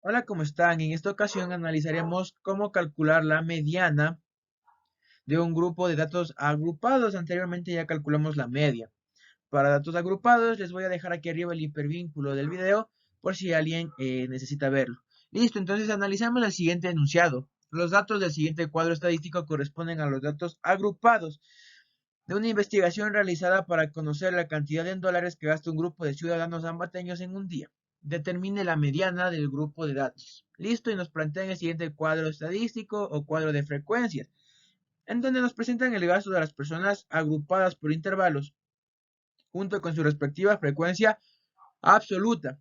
Hola, ¿cómo están? En esta ocasión analizaremos cómo calcular la mediana de un grupo de datos agrupados. Anteriormente ya calculamos la media. Para datos agrupados les voy a dejar aquí arriba el hipervínculo del video por si alguien necesita verlo. Listo, entonces analizamos el siguiente enunciado. Los datos del siguiente cuadro estadístico corresponden a los datos agrupados de una investigación realizada para conocer la cantidad en dólares que gasta un grupo de ciudadanos ambateños en un día. Determine la mediana del grupo de datos. Listo, y nos plantean el siguiente cuadro estadístico o cuadro de frecuencias, en donde nos presentan el gasto de las personas agrupadas por intervalos, junto con su respectiva frecuencia absoluta.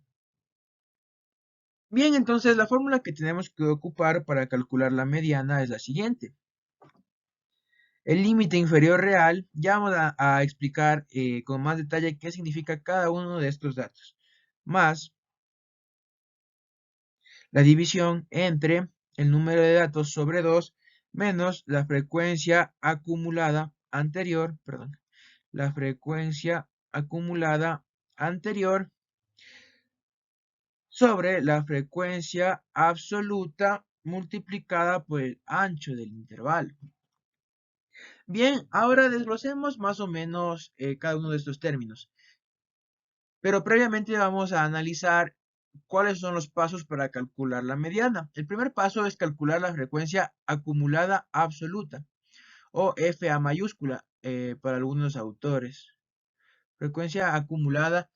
Bien, entonces la fórmula que tenemos que ocupar para calcular la mediana es la siguiente. El límite inferior real, ya vamos a explicar con más detalle qué significa cada uno de estos datos, más la división entre el número de datos sobre 2 menos la frecuencia acumulada anterior, perdón, la frecuencia acumulada anterior sobre la frecuencia absoluta multiplicada por el ancho del intervalo. Bien, ahora desglosemos más o menos cada uno de estos términos. Pero previamente vamos a analizar cuáles son los pasos para calcular la mediana. El primer paso es calcular la frecuencia acumulada absoluta o FA mayúscula para algunos autores. Frecuencia acumulada,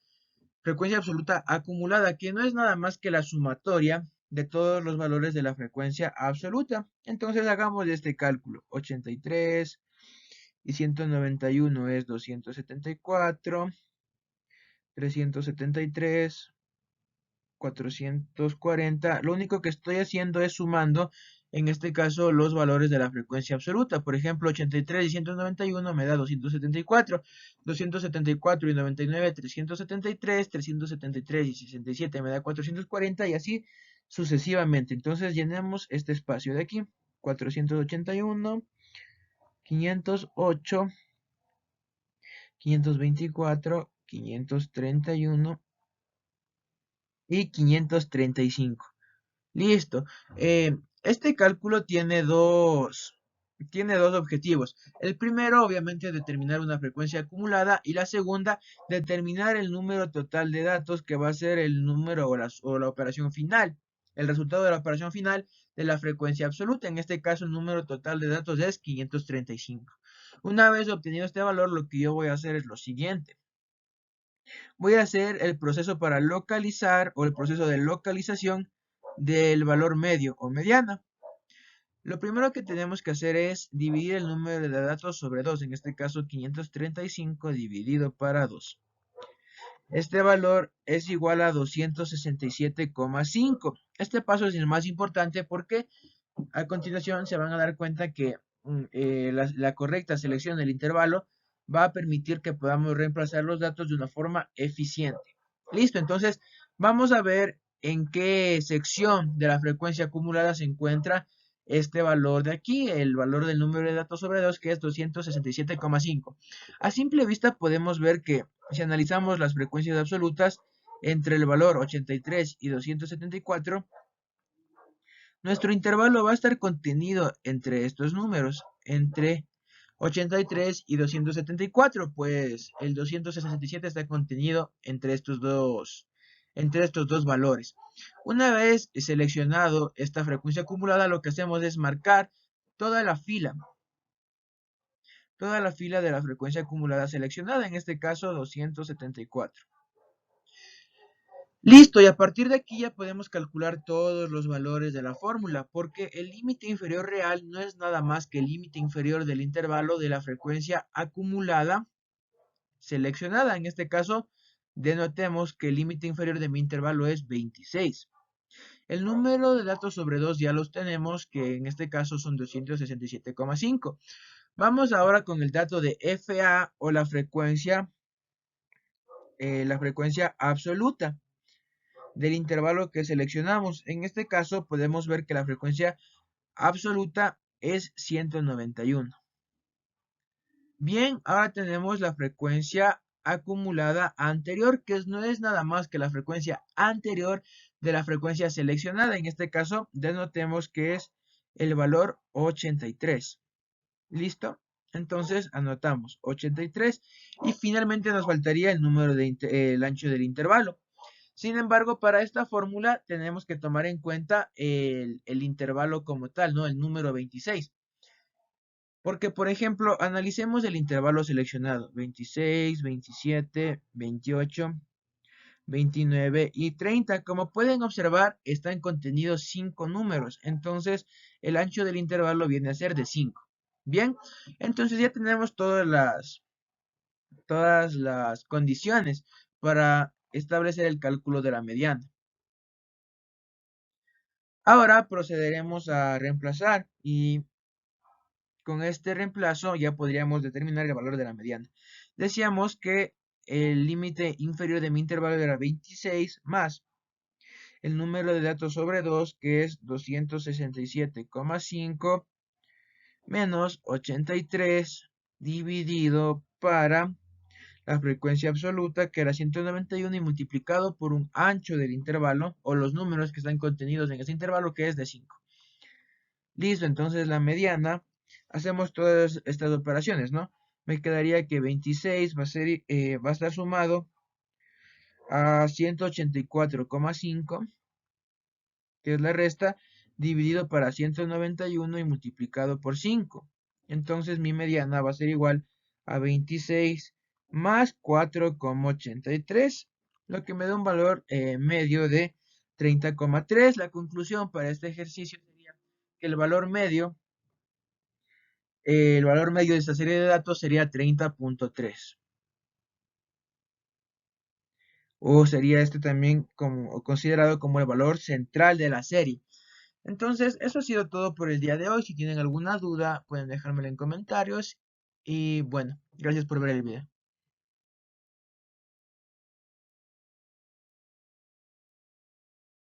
frecuencia absoluta acumulada, que no es nada más que la sumatoria de todos los valores de la frecuencia absoluta. Entonces hagamos este cálculo. 83 y 191 es 274, 373, 440. Lo único que estoy haciendo es sumando, en este caso, los valores de la frecuencia absoluta. Por ejemplo, 83 y 191 me da 274. 274 y 99, 373. 373 y 67 me da 440 y así sucesivamente. Entonces llenemos este espacio de aquí. 481, 508, 524, 531 y 535. Listo. Este cálculo tiene dos objetivos. El primero, obviamente, determinar una frecuencia acumulada y la segunda, determinar el número total de datos que va a ser el número o la operación final. El resultado de la operación final de la frecuencia absoluta. En este caso, el número total de datos es 535. Una vez obtenido este valor, lo que yo voy a hacer es lo siguiente. Voy a hacer el proceso para localizar o el proceso de localización del valor medio o mediana. Lo primero que tenemos que hacer es dividir el número de datos sobre 2, en este caso 535 dividido para 2. Este valor es igual a 267,5. Este paso es el más importante porque a continuación se van a dar cuenta que la correcta selección del intervalo va a permitir que podamos reemplazar los datos de una forma eficiente. Listo, entonces vamos a ver en qué sección de la frecuencia acumulada se encuentra este valor de aquí, el valor del número de datos sobre 2, que es 267,5. A simple vista podemos ver que si analizamos las frecuencias absolutas entre el valor 83 y 274, nuestro intervalo va a estar contenido entre estos números, entre 83 y 274, pues el 267 está contenido entre estos dos valores. Una vez seleccionado esta frecuencia acumulada, lo que hacemos es marcar toda la fila, toda la fila de la frecuencia acumulada seleccionada, en este caso 274. Listo, y a partir de aquí ya podemos calcular todos los valores de la fórmula, porque el límite inferior real no es nada más que el límite inferior del intervalo de la frecuencia acumulada seleccionada. En este caso, denotemos que el límite inferior de mi intervalo es 26. El número de datos sobre 2 ya los tenemos, que en este caso son 267,5. Vamos ahora con el dato de FA o la frecuencia absoluta del intervalo que seleccionamos. En este caso podemos ver que la frecuencia absoluta es 191. Bien, ahora tenemos la frecuencia acumulada anterior, que no es nada más que la frecuencia anterior de la frecuencia seleccionada. En este caso, denotemos que es el valor 83. ¿Listo? Entonces anotamos 83 y finalmente nos faltaría el número el ancho del intervalo. Sin embargo, para esta fórmula tenemos que tomar en cuenta el intervalo como tal, ¿no? El número 26. Porque, por ejemplo, analicemos el intervalo seleccionado: 26, 27, 28, 29 y 30. Como pueden observar, están contenidos 5 números. Entonces, el ancho del intervalo viene a ser de 5. Bien, entonces ya tenemos todas las condiciones para establecer el cálculo de la mediana. Ahora procederemos a reemplazar y con este reemplazo ya podríamos determinar el valor de la mediana. Decíamos que el límite inferior de mi intervalo era 26 más el número de datos sobre 2, que es 267,5 menos 83 dividido para la frecuencia absoluta, que era 191, y multiplicado por un ancho del intervalo, o los números que están contenidos en ese intervalo, que es de 5. Listo, entonces la mediana, hacemos todas estas operaciones, ¿no? Me quedaría que 26 va a estar sumado a 184,5, que es la resta, dividido para 191 y multiplicado por 5. Entonces mi mediana va a ser igual a 26 más 4,83, lo que me da un valor medio de 30,3. La conclusión para este ejercicio sería que el valor medio de esta serie de datos sería 30,3. O sería este también como considerado como el valor central de la serie. Entonces, eso ha sido todo por el día de hoy. Si tienen alguna duda, pueden dejármela en comentarios. Y bueno, gracias por ver el video.